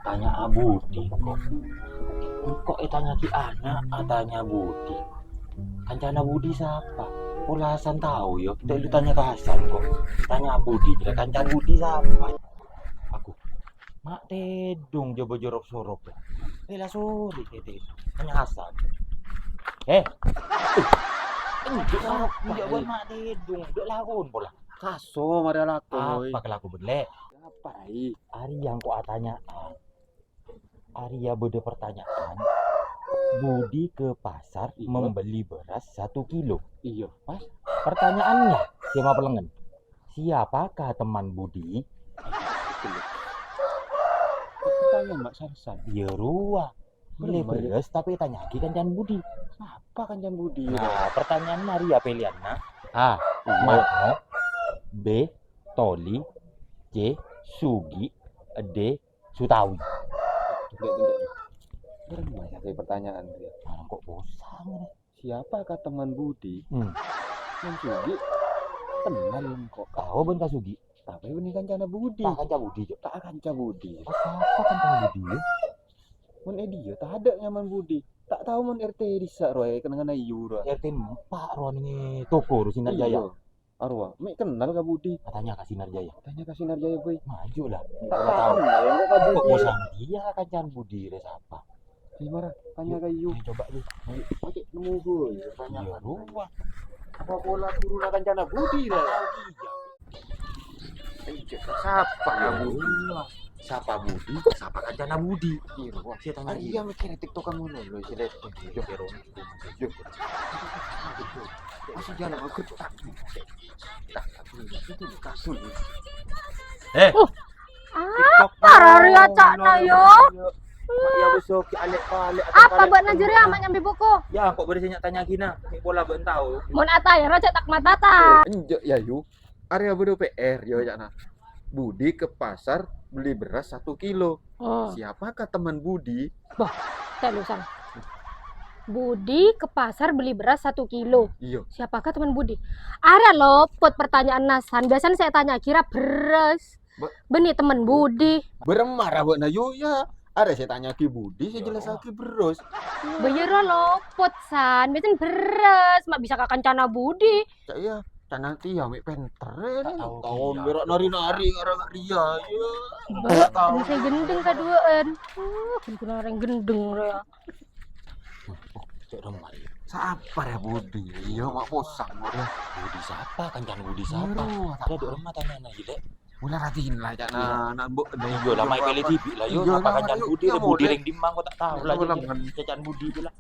Tanya Budi kok. Kok tanya ki anak, tanya Budi. Kancana Budi siapa? Ulasan tahu yo. Kita lu tanya ke Hasan kok. Tanya Budi, kira kancan Budi siapa? Aku mak tedung coba jorok sorok. Bela sore tedung. Tanya Hasan. Enggak sorok, enggak buat mak tedung. Enggak lakon pola. Kaso mari lakon. Apa kelaku belek? Apa i? Ari yang kok tanyaan. Arya beda pertanyaan. Budi ke pasar membeli beras 1 kilo. Iya, pas. Pertanyaannya, siapa pelengen? Siapakah teman Budi? Pertanyaan Mbak Sarsan. Ya ruah. Beli beras tapi tanya lagi kancan Budi. Apa kancan Budi? Nah, pertanyaan Maria pilihannya. A. Mano. B. Toli. C. Sugi. D. Sutawi. Tidak. Berapa ya pertanyaan dia? Kok bosan ya? Siapakah teman Budi? Yang Sugi kenal kok. Kau ben Kasugi. Tapi ini kancana Budi. Tak kanca Budi. Tak kanca Budi. Siapa kancan Budi? Mun dia tak ada nyaman Budi. Tak tahu mun RT disa roy kenangan ayu roy. RT 4 ron ini toko Sinar Jaya. Arwah, mek kenal ka Budi? Katanya ke Sinar Jaya. Tanya ke Sinar Jaya boy. Maju lah. Tak tahu lah yang kok Kok Budi. bosan dia kancan Budi res apa? Gimana? Tanya ke Yu. Coba lu. Oke, nemu boy. Tanya ruah. Apa bola turun kancana Budi dah. Siapa ya Budi? Siapa Budi? Siapa kancana Budi? Saya tanya Iya mikir TikTok kamu lo sih lihat. Masih jalan mau ketak. Itu kasul. Apa Ria cak na yo? Ya besok alek balik Apa buat najeri amat nyambi buku? Ya kok bersih tanya gina. Bola ben tahu. Mun ata ya raja tak mata ta. Enjak ya yu. Area bodo PR yo cakna. Budi ke pasar beli beras 1 kilo. Siapakah teman Budi? Telusan. Budi ke pasar beli beras 1 kilo. Iya. Siapakah teman Budi? Ada loh pot pertanyaan nasan. Biasanya saya tanya kira beras. Benih teman Budi. Beremar buat na yo ya. Ada saya tanya ki Budi, saya jelas ki beros. Bayar loh pot san. Biasanya beras. Mak bisa kancana Budi. Cak ya. Nanti ya mek penter Tak tahu. tahun berak nari-nari orang ria ya. Ini saya gendeng kaduaan. Kudu orang gendeng ya. Cek remah. Siapa ya Budi? Iya mak posang ya. Budi siapa? Kancan Budi siapa? Ada di rumah tanya aja dek. Mulai ratiin lah cak nak mbok Yo lah mai kali TV lah yo Iya, apa lah, kancan yuk, Budi ya, Budi boleh. ring dimang kok tak tahu lah Boleh, kancan Budi pula.